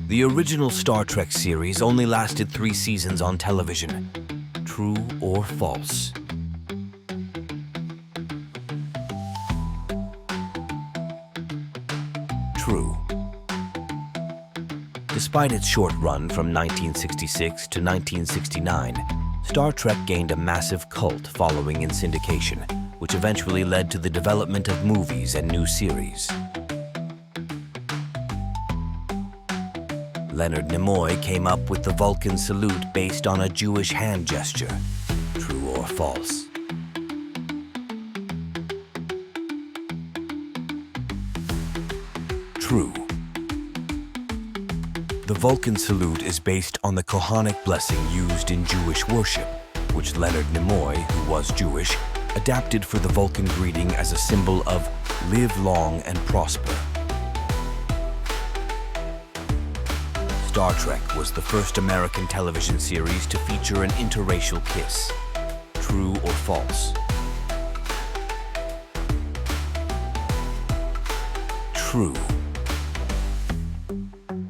The original Star Trek series only lasted 3 seasons on television. True or false? True. Despite its short run from 1966 to 1969, Star Trek gained a massive cult following in syndication, which eventually led to the development of movies and new series. Leonard Nimoy came up with the Vulcan salute based on a Jewish hand gesture. True or false? True. The Vulcan salute is based on the Kohanic blessing used in Jewish worship, which Leonard Nimoy, who was Jewish, adapted for the Vulcan greeting as a symbol of live long and prosper. Star Trek was the first American television series to feature an interracial kiss. True or false? True.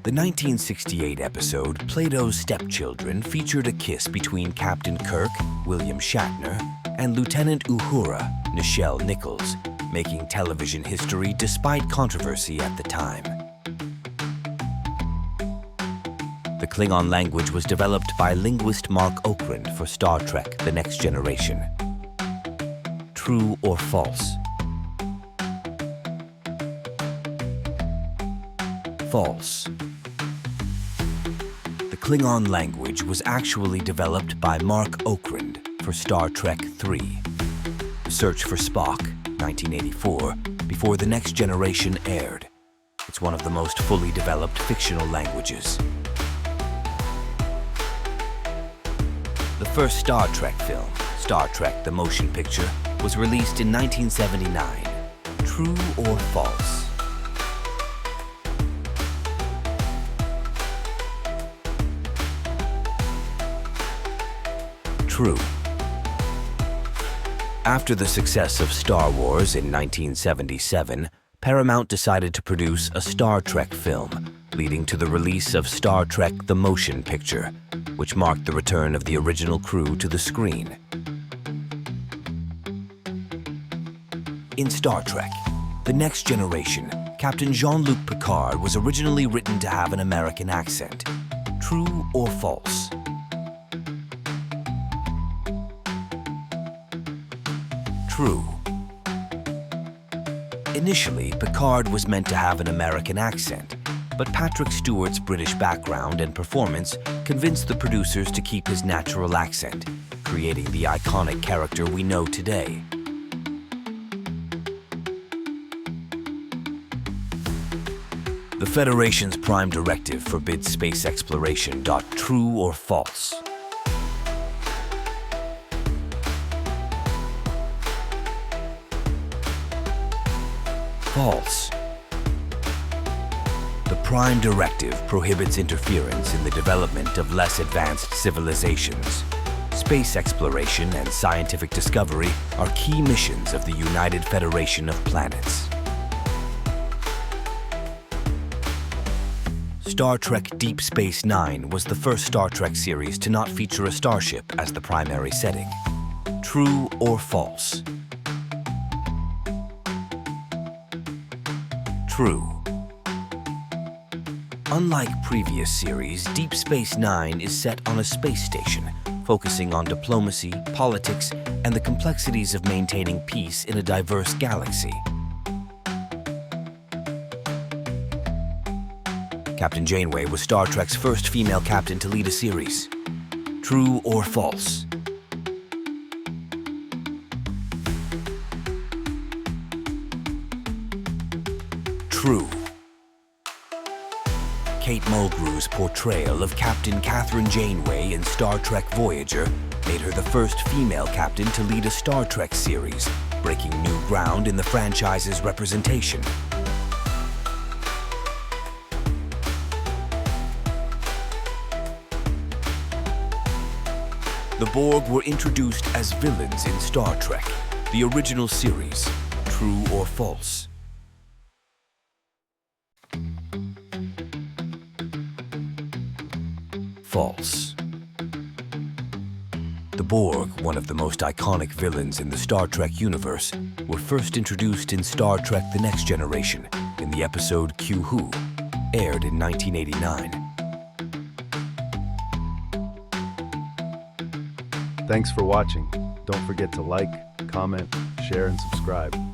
The 1968 episode Plato's Stepchildren featured a kiss between Captain Kirk, William Shatner, and Lieutenant Uhura, Nichelle Nichols, making television history despite controversy at the time. The Klingon language was developed by linguist Mark Okrand for Star Trek: The Next Generation. True or false? False. The Klingon language was actually developed by Mark Okrand for Star Trek III. Search for Spock, 1984, before The Next Generation aired. It's one of the most fully developed fictional languages. The first Star Trek film, Star Trek: The Motion Picture, was released in 1979. True or false? True. After the success of Star Wars in 1977, Paramount decided to produce a Star Trek film, leading to the release of Star Trek: The Motion Picture, which marked the return of the original crew to the screen. In Star Trek: The Next Generation, Captain Jean-Luc Picard was originally written to have an American accent. True or false? True. Initially, Picard was meant to have an American accent, but Patrick Stewart's British background and performance convinced the producers to keep his natural accent, creating the iconic character we know today. The Federation's prime directive forbids space exploration. True or false? False. The Prime Directive prohibits interference in the development of less advanced civilizations. Space exploration and scientific discovery are key missions of the United Federation of Planets. Star Trek Deep Space Nine was the first Star Trek series to not feature a starship as the primary setting. True or false? True. Unlike previous series, Deep Space Nine is set on a space station, focusing on diplomacy, politics, and the complexities of maintaining peace in a diverse galaxy. Captain Janeway was Star Trek's first female captain to lead a series. True or false? True. Kate Mulgrew's portrayal of Captain Kathryn Janeway in Star Trek Voyager made her the first female captain to lead a Star Trek series, breaking new ground in the franchise's representation. The Borg were introduced as villains in Star Trek, the original series. True or false? False. The Borg, one of the most iconic villains in the Star Trek universe, were first introduced in Star Trek The Next Generation in the episode Q Who, aired in 1989. Thanks for watching. Don't forget to like, comment, share, and subscribe.